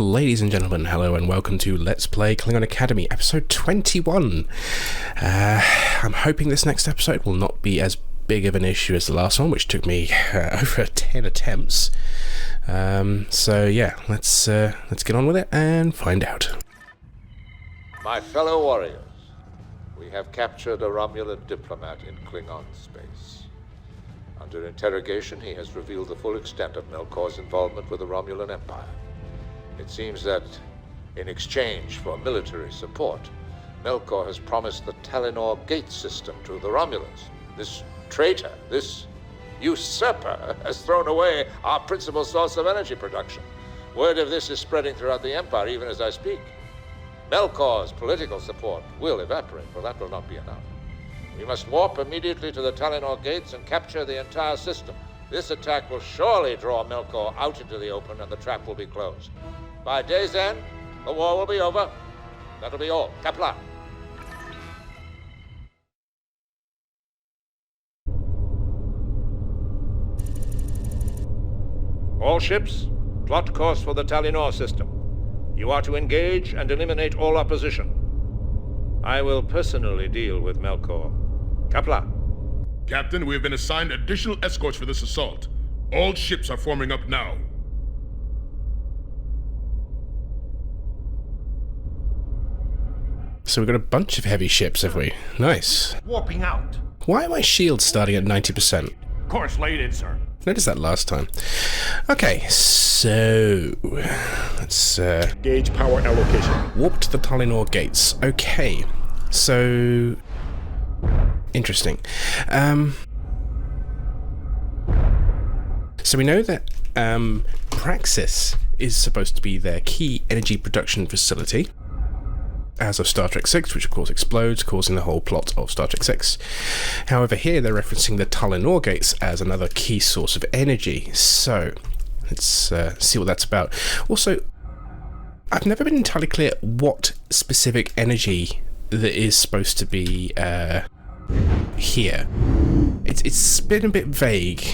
Ladies and gentlemen, hello and welcome to Let's Play Klingon Academy, episode 21. I'm hoping this next episode will not be as big of an issue as the last one, which took me over 10 attempts. So yeah, let's get on with it and find out. My fellow warriors, we have captured a Romulan diplomat in Klingon space. Under interrogation, he has revealed the full extent of Melkor's involvement with the Romulan Empire. It seems that, in exchange for military support, Melkor has promised the Talinor gate system to the Romulans. This traitor, this usurper, has thrown away our principal source of energy production. Word of this is spreading throughout the Empire even as I speak. Melkor's political support will evaporate, but that will not be enough. We must warp immediately to the Talinor gates and capture the entire system. This attack will surely draw Melkor out into the open and the trap will be closed. By day's end, the war will be over. That'll be all. Kapla. All ships, plot course for the Talinor system. You are to engage and eliminate all opposition. I will personally deal with Melkor. Kapla. Captain, we have been assigned additional escorts for this assault. All ships are forming up now. So we've got a bunch of heavy ships, have we? Nice. Warping out. Why are my shields starting at 90%? Course laid in, sir. Noticed that last time. Okay, so let's Gauge power allocation. warp to the Talinor gates. Okay, so interesting. So we know that Praxis is supposed to be their key energy production facility, as of Star Trek 6, which of course explodes, causing the whole plot of Star Trek 6. However, here they're referencing the Talinor gates as another key source of energy. So let's see what that's about. Also, I've never been entirely clear what specific energy that is supposed to be here. It's been a bit vague.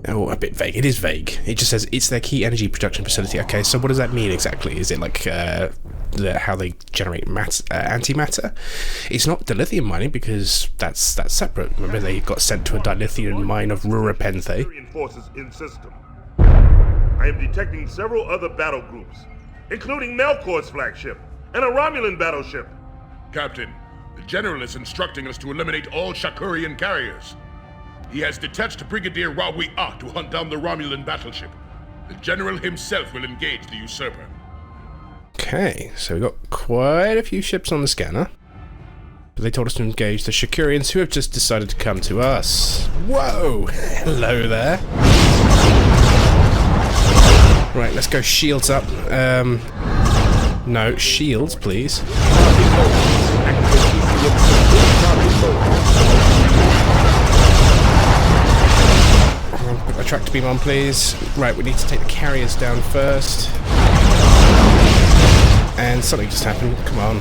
Oh, a bit vague. It is vague. It just says it's their key energy production facility. Okay, so what does that mean exactly? Is it like how they generate antimatter? It's not dilithium mining because that's separate. Remember, they got sent to a dilithium mine of Rurapenthe. Forces in system. I am detecting several other battle groups, including Melkor's flagship and a Romulan battleship. Captain, the General is instructing us to eliminate all Shakurian carriers. He has detached Brigadier Rawi-Ah to hunt down the Romulan battleship. The General himself will engage the usurper. Okay, so we've got quite a few ships on the scanner. But they told us to engage the Shakurians, who have just decided to come to us. Whoa! Hello there. Right, let's go shields up. No, shields, please. Put my tractor beam on, please. Right, we need to take the carriers down first. And something just happened. Come on.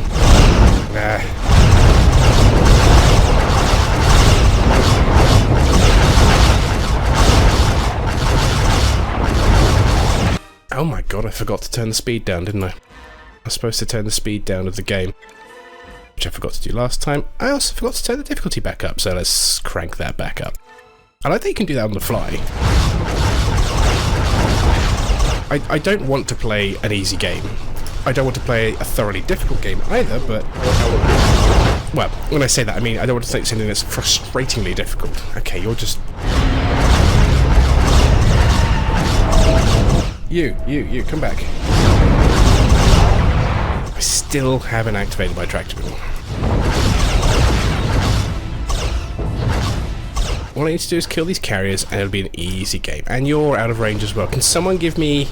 Oh my god, I forgot to turn the speed down, didn't I? I was supposed to turn the speed down of the game, which I forgot to do last time. I also forgot to turn the difficulty back up, so let's crank that back up. I like that you can do that on the fly. I don't want to play an easy game. I don't want to play a thoroughly difficult game either, but... Well, when I say that, I mean I don't want to say something that's frustratingly difficult. Okay, you're just... You, come back. I still haven't activated my tractor beam. All I need to do is kill these carriers and it'll be an easy game. And you're out of range as well. Can someone give me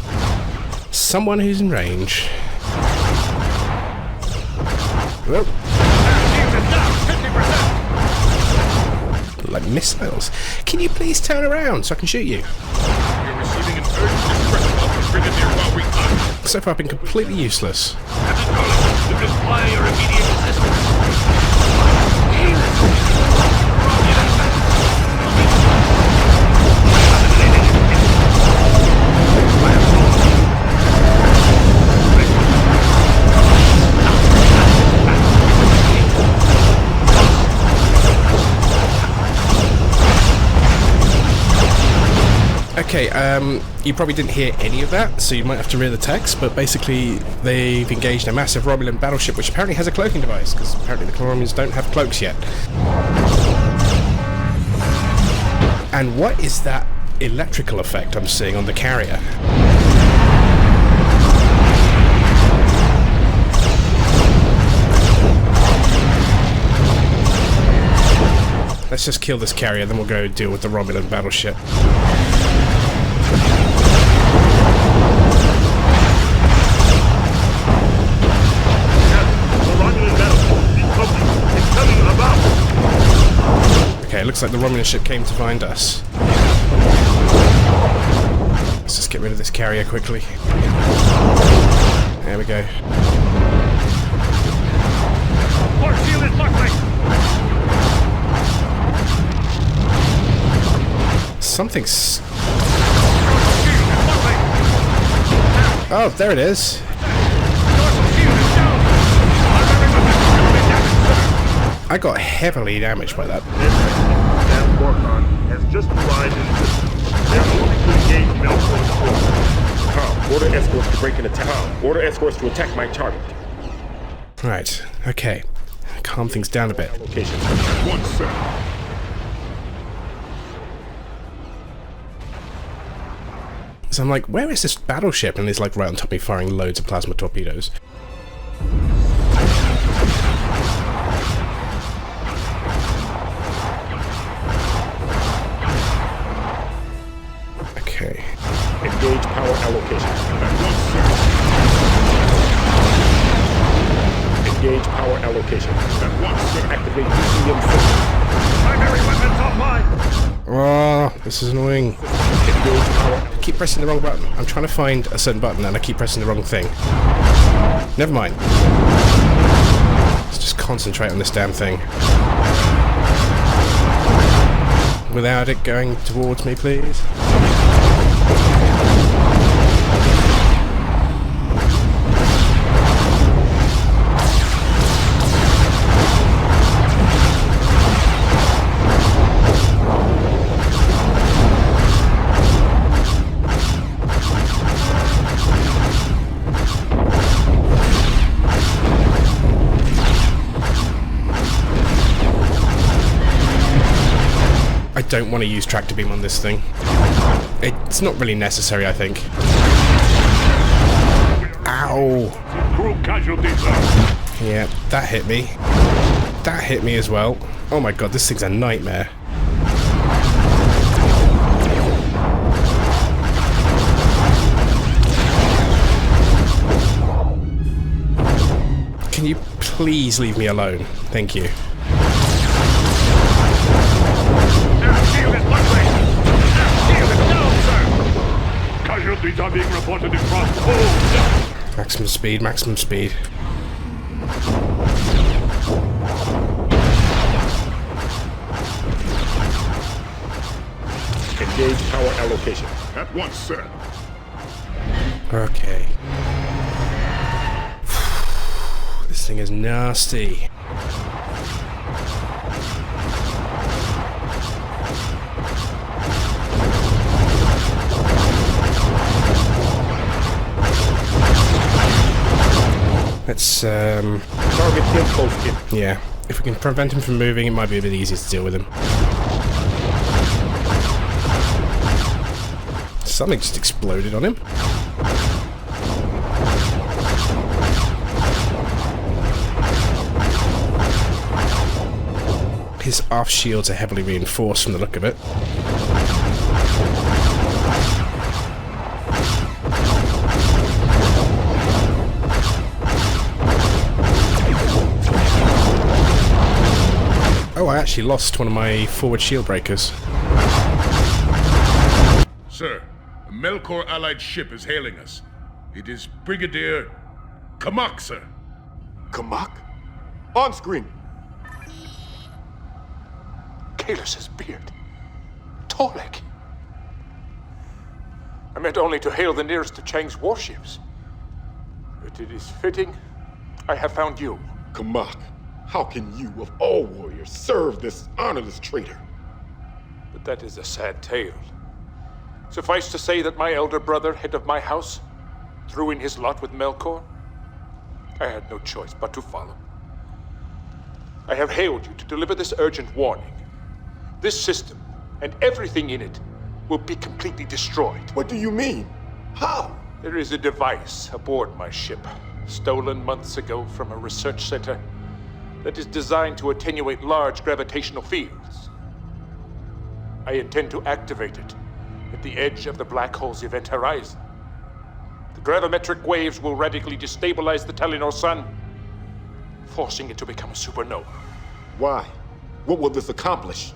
someone who's in range? Whoa. Like missiles. Can you please turn around so I can shoot you? You're receiving an urgent distress call from Brigadier Rawi-Ah. So far I've been completely useless. To require your immediate assistance. Okay, you probably didn't hear any of that, so you might have to read the text, but basically they've engaged a massive Romulan battleship which apparently has a cloaking device, because apparently the Romulans don't have cloaks yet. And what is that electrical effect I'm seeing on the carrier? Let's just kill this carrier, then we'll go deal with the Romulan battleship. Okay, looks like the Romulan ship came to find us. Let's just get rid of this carrier quickly. There we go. Port shield is buckling! Something's... Oh, there it is. I got heavily damaged by that. That Warcon has just arrived in the system. They're moving to engage Melkor's forces. Order escorts to break into town. Order escorts to attack my target. Right, okay. Calm things down a bit. Location. One, sir. So I'm like, where is this battleship? And it's like right on top of me firing loads of plasma torpedoes. Okay. Engage power allocation. Engage power allocation. Activate ECM system. Primary weapons offline! Oh, this is annoying. I keep pressing the wrong button. I'm trying to find a certain button and I keep pressing the wrong thing. Never mind. Let's just concentrate on this damn thing. Without it going towards me, please. I don't want to use tractor beam on this thing. It's not really necessary, I think. Ow! Crew casualties, sir. Yeah, that hit me. That hit me as well. Oh my god, this thing's a nightmare. Can you please leave me alone? Thank you. Shield is buckling! Shield is down, sir! Casualties are being reported across the whole. Maximum speed, maximum speed. Engage power allocation. At once, sir. Okay. This thing is nasty. Let's, Target him close in. yeah. If we can prevent him from moving, it might be a bit easier to deal with him. Something just exploded on him. His aft shields are heavily reinforced from the look of it. Oh, I actually lost one of my forward shield breakers. Sir, a Melkor allied ship is hailing us. It is Brigadier Kamak, sir. Kamak? On screen. Kalus's beard. Tolek. I meant only to hail the nearest of Chang's warships. But it is fitting I have found you. Kamak, how can you, of all warriors, serve this honorless traitor? But that is a sad tale. Suffice to say that my elder brother, head of my house, threw in his lot with Melkor. I had no choice but to follow. I have hailed you to deliver this urgent warning. This system, and everything in it, will be completely destroyed. What do you mean? How? There is a device aboard my ship, stolen months ago from a research center, that is designed to attenuate large gravitational fields. I intend to activate it at the edge of the black hole's event horizon. The gravimetric waves will radically destabilize the Telenor sun, forcing it to become a supernova. Why? What will this accomplish?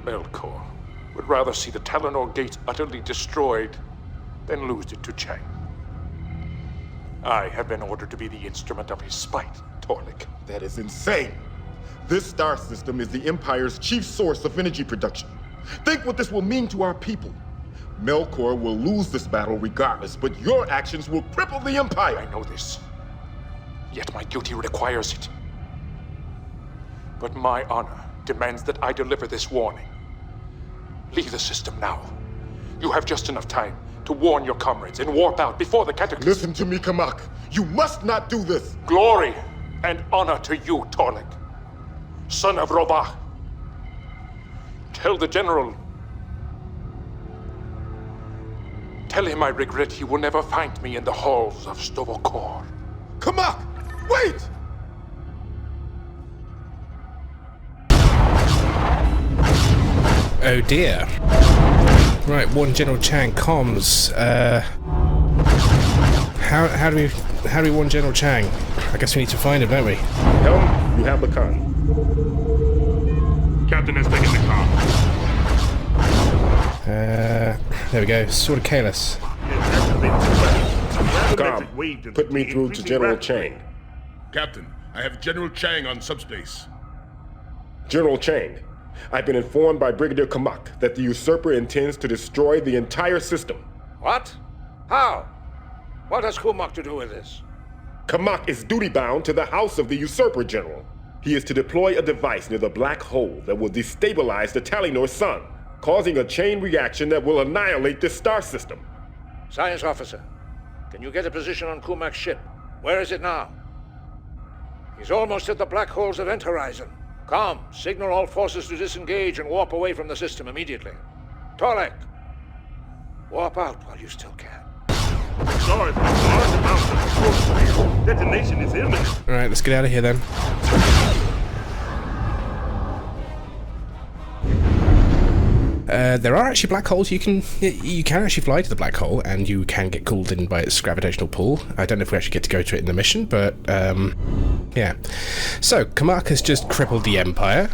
Melkor would rather see the Telenor gates utterly destroyed than lose it to Chang. I have been ordered to be the instrument of his spite, Torlik. That is insane. This star system is the Empire's chief source of energy production. Think what this will mean to our people. Melkor will lose this battle regardless, but your actions will cripple the Empire. I know this. Yet my duty requires it. But my honor demands that I deliver this warning. Leave the system now. You have just enough time to warn your comrades and warp out before the Cataclysm. Listen to me, Kamak. You must not do this. Glory and honor to you, Torlik, son of Robah. Tell the general. Tell him I regret he will never find me in the halls of Sto-vo-kor. Kamak, wait! Oh dear. Right, Warden General Chang comms. How do we warn General Chang? I guess we need to find him, don't we? Helm, you have the con. Captain has taken the comm. There we go. Sword of Kalis. Com, put me through to General Chang. Captain, I have General Chang on subspace. General Chang, I've been informed by Brigadier Kamak that the usurper intends to destroy the entire system. What? How? What has Kumak to do with this? Kamak is duty-bound to the house of the usurper, General. He is to deploy a device near the black hole that will destabilize the Telenor sun, causing a chain reaction that will annihilate this star system. Science officer, can you get a position on Kumak's ship? Where is it now? He's almost at the black hole's event horizon. Come, signal all forces to disengage and warp away from the system immediately. Torlik, warp out while you still can. Stars with large amounts of force. Detonation is imminent. Alright, let's get out of here then. There are actually black holes. You can actually fly to the black hole, and you can get cooled in by its gravitational pull. I don't know if we actually get to go to it in the mission, but yeah. So Kamak has just crippled the Empire.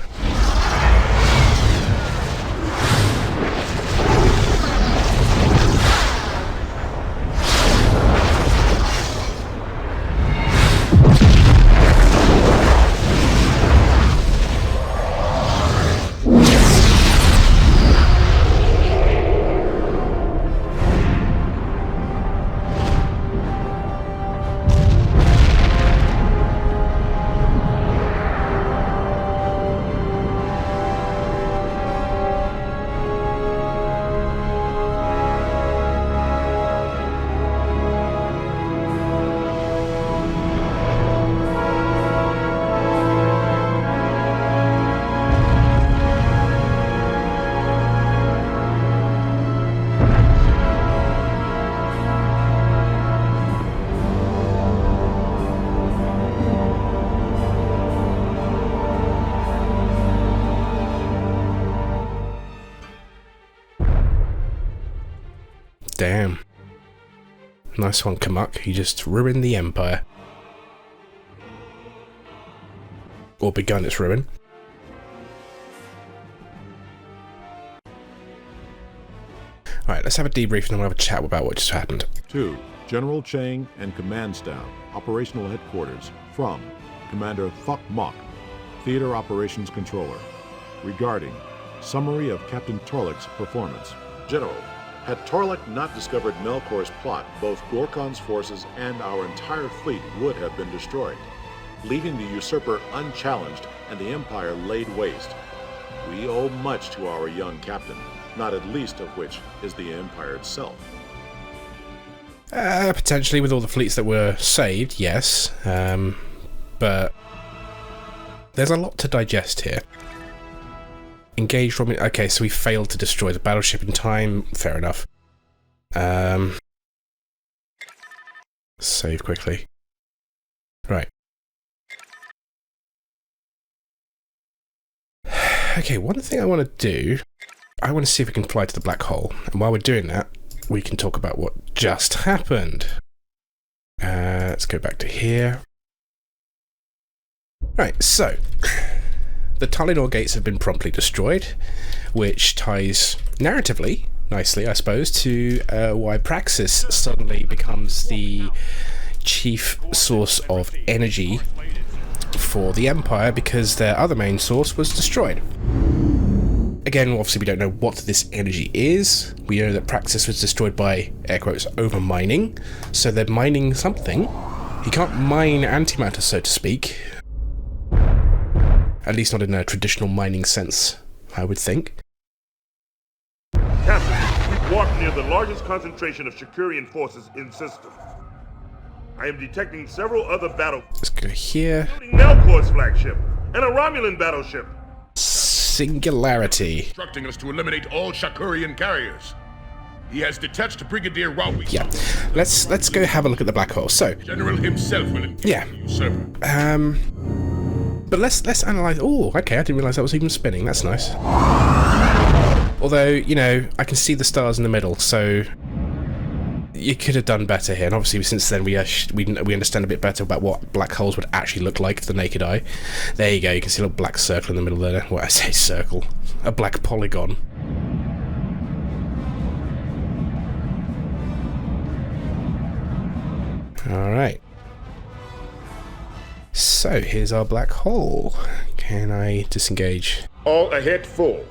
Damn. Nice one, Kamak. You just ruined the Empire. Or begun its ruin. Alright, let's have a debrief and then we'll have a chat about what just happened. 2. General Chang and Command Staff, Operational Headquarters, from Commander Thok Mok, Theater Operations Controller. Regarding Summary of Captain Torlik's Performance. General, had Torlik not discovered Melkor's plot, both Gorkon's forces and our entire fleet would have been destroyed, leaving the usurper unchallenged and the Empire laid waste. We owe much to our young captain. not at least of which is the Empire itself. Potentially, with all the fleets that were saved, yes. But there's a lot to digest here. Engage Romulan... Okay, so we failed to destroy the battleship in time. Fair enough. Save quickly. Right. Okay, one thing I want to do... I want to see if we can fly to the black hole. And while we're doing that, we can talk about what just happened. Let's go back to here. Right, so... The Talinor gates have been promptly destroyed, which ties narratively, nicely I suppose, to why Praxis suddenly becomes the chief source of energy for the Empire, because their other main source was destroyed. Again, obviously we don't know what this energy is. We know that Praxis was destroyed by, air quotes, over-mining, so they're mining something. You can't mine antimatter, so to speak. At least not in a traditional mining sense, I would think. Captain, we've walked near the largest concentration of Shakurian forces in system. I am detecting several other Let's go here. including Melkor's flagship and a Romulan battleship. Singularity. Instructing us to eliminate all Shakurian carriers. He has detached Brigadier Rawi. Yeah, let's go have a look at the black hole. So, General himself will engage the usurper. But let's analyze. Oh, okay, I didn't realize that was even spinning. That's nice. Although, you know, I can see the stars in the middle, so you could have done better here. And obviously, since then, we understand a bit better about what black holes would actually look like to the naked eye. There you go. You can see a little black circle in the middle there. Well, I say circle, a black polygon. All right. So, here's our black hole. Can I disengage? All ahead full.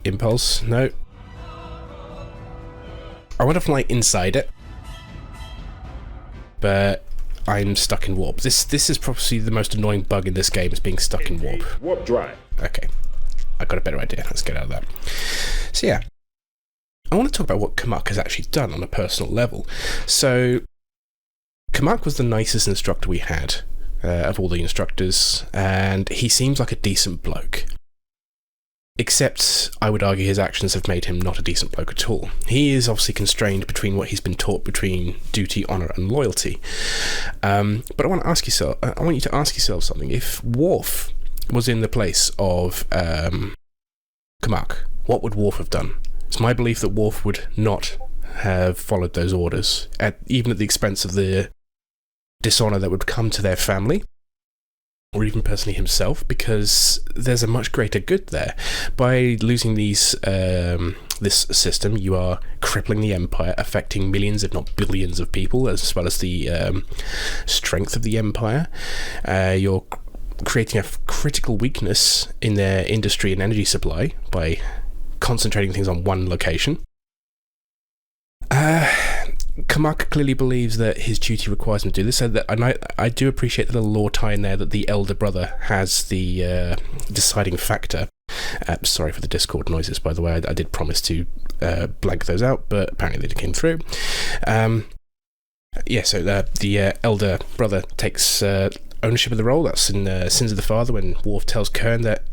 Impulse? No. I want to fly inside it. But I'm stuck in warp. This is probably the most annoying bug in this game, is being stuck in warp. Warp drive. Okay. I got a better idea. Let's get out of that. So yeah. I want to talk about what Kamak has actually done on a personal level. So... Kamak was the nicest instructor we had of all the instructors, and he seems like a decent bloke. Except, I would argue his actions have made him not a decent bloke at all. He is obviously constrained between what he's been taught between duty, honour and loyalty. But I want you to ask yourself something. If Worf was in the place of Kamak, what would Worf have done? It's my belief that Worf would not have followed those orders, even at the expense of the dishonour that would come to their family, or even personally himself, because there's a much greater good there. By losing this system, you are crippling the Empire, affecting millions, if not billions of people, as well as the strength of the Empire. You're creating a critical weakness in their industry and energy supply by concentrating things on one location. Kamak clearly believes that his duty requires him to do this, so that, and I do appreciate the little lore tie in there that the elder brother has the deciding factor. Sorry for the Discord noises, by the way. I did promise to blank those out, but apparently they came through. Yeah, so the elder brother takes ownership of the role. That's in Sins of the Father, when Worf tells Kern that,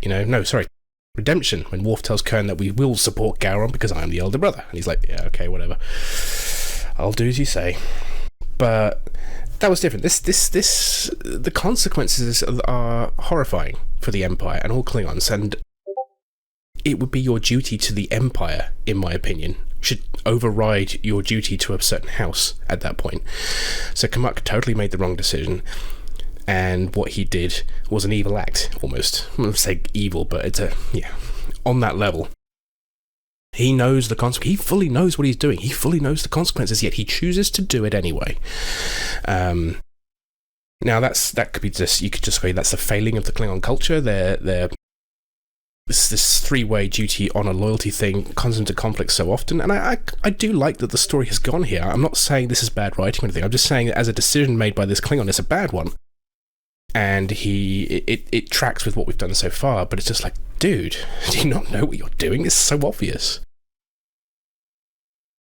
Redemption, when Worf tells Kern that we will support Gowron because I am the elder brother. And he's like, yeah, okay, whatever. I'll do as you say. But that was different. The consequences are horrifying for the Empire and all Klingons, and it would be your duty to the Empire, in my opinion, should override your duty to a certain house at that point. So Kamak totally made the wrong decision, and what he did was an evil act, almost. I'm going to say evil, but it's on that level. He knows the consequences. He fully knows what he's doing. He fully knows the consequences, yet he chooses to do it anyway. Now that could be just, you could just say that's the failing of the Klingon culture. This three-way duty, honor, loyalty thing comes into conflict so often, and I do like that the story has gone here. I'm not saying this is bad writing or anything. I'm just saying that as a decision made by this Klingon, it's a bad one. And it tracks with what we've done so far, but it's just like, dude, do you not know what you're doing? It's so obvious.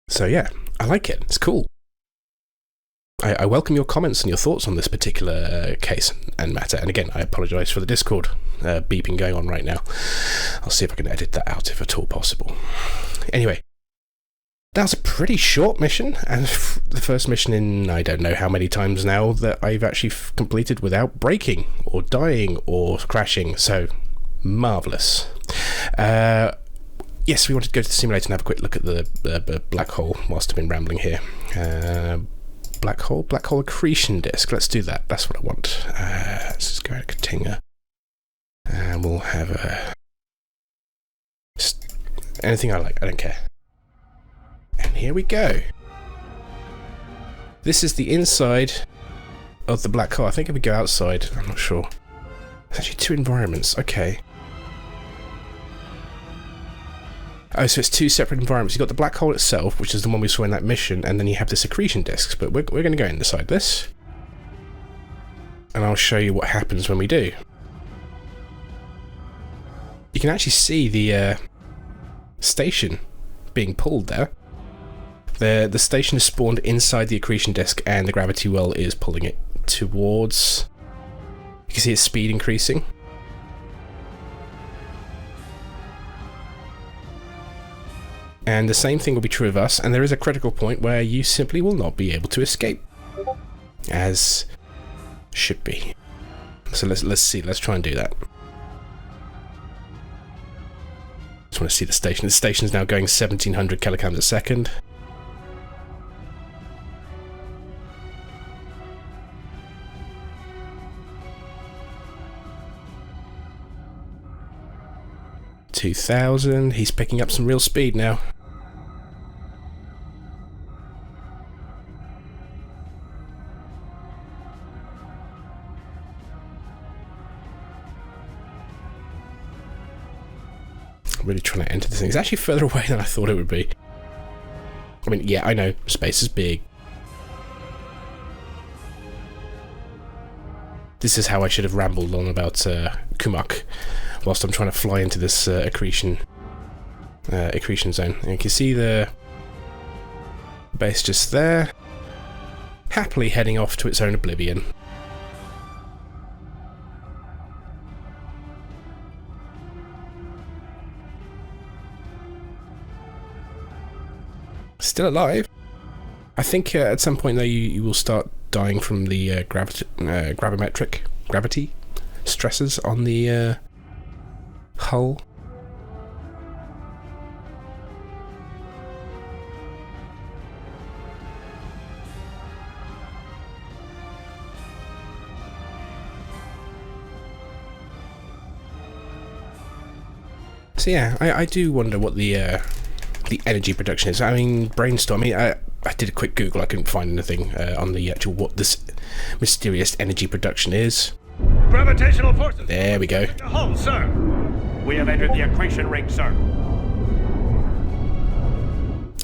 So yeah, I like it. It's cool. I welcome your comments and your thoughts on this particular case and matter. And again, I apologise for the Discord beeping going on right now. I'll see if I can edit that out if at all possible. Anyway, that was a pretty short mission, and the first mission in I don't know how many times now that I've actually completed without breaking or dying or crashing. So, marvellous. Yes, we wanted to go to the simulator and have a quick look at the black hole whilst I've been rambling here. Black hole accretion disk. Let's do that. That's what I want. Let's just go to Katinga. And we'll have anything I like. I don't care. And here we go. This is the inside of the black hole. I think if we go outside, I'm not sure. There's actually two environments. Okay. Oh, so it's two separate environments. You've got the black hole itself, which is the one we saw in that mission, and then you have the accretion disks. But we're going to go inside this. And I'll show you what happens when we do. You can actually see the station being pulled there. The station is spawned inside the accretion disk, and the gravity well is pulling it towards... You can see its speed increasing. And the same thing will be true of us, and there is a critical point where you simply will not be able to escape. As should be. So let's see, let's try and do that. Just want to see the station. The station is now going 1700 kilograms a second. $2,000. He's picking up some real speed now. Really trying to enter this thing. It's actually further away than I thought it would be. I mean, yeah, I know, space is big. This is how I should have rambled on about Kumuk whilst I'm trying to fly into this accretion zone. And you can see the base just there, happily heading off to its own oblivion. Still alive. I think at some point though you will start dying from the gravity stresses on the hull. So yeah, I do wonder what the energy production is. I mean, brainstorm. I did a quick Google. I couldn't find anything on the actual what this mysterious energy production is. Gravitational forces. There we go. Hull, sir. We have entered the accretion ring, sir.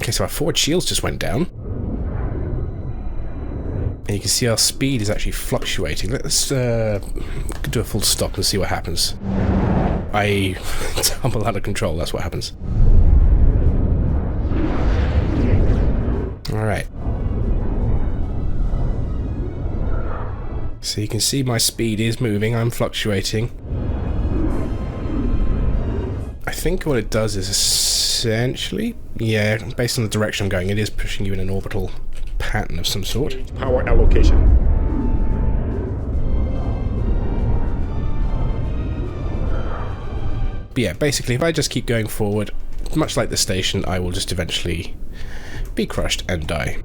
Okay, so our forward shields just went down. And you can see our speed is actually fluctuating. Let's do a full stop and see what happens. I tumble out of control, that's what happens. Alright. So you can see my speed is moving, I'm fluctuating. I think what it does is essentially, yeah, based on the direction I'm going, it is pushing you in an orbital pattern of some sort. Power allocation. But yeah, basically if I just keep going forward, much like the station, I will just eventually be crushed and die.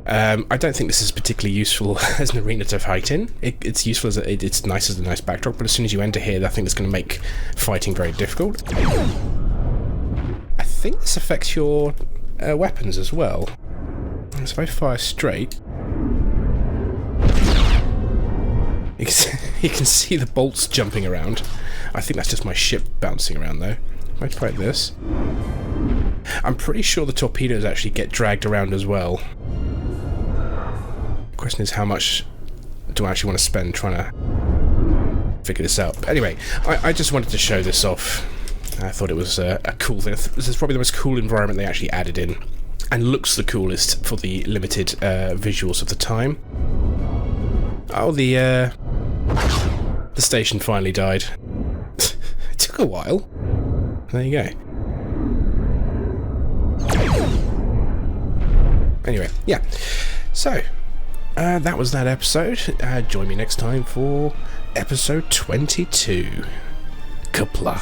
I don't think this is particularly useful as an arena to fight in. It's useful as it's nice as a nice backdrop, but as soon as you enter here, I think it's going to make fighting very difficult. I think this affects your weapons as well. So if I fire straight, you can see the bolts jumping around. I think that's just my ship bouncing around though. If I try this, I'm pretty sure the torpedoes actually get dragged around as well. The question is how much do I actually want to spend trying to figure this out? But anyway, I just wanted to show this off. I thought it was a cool thing. This is probably the most cool environment they actually added in, and looks the coolest for the limited visuals of the time. Oh, the station finally died. It took a while. There you go. Anyway, yeah. So, that was that episode. Join me next time for episode 22. Kapla.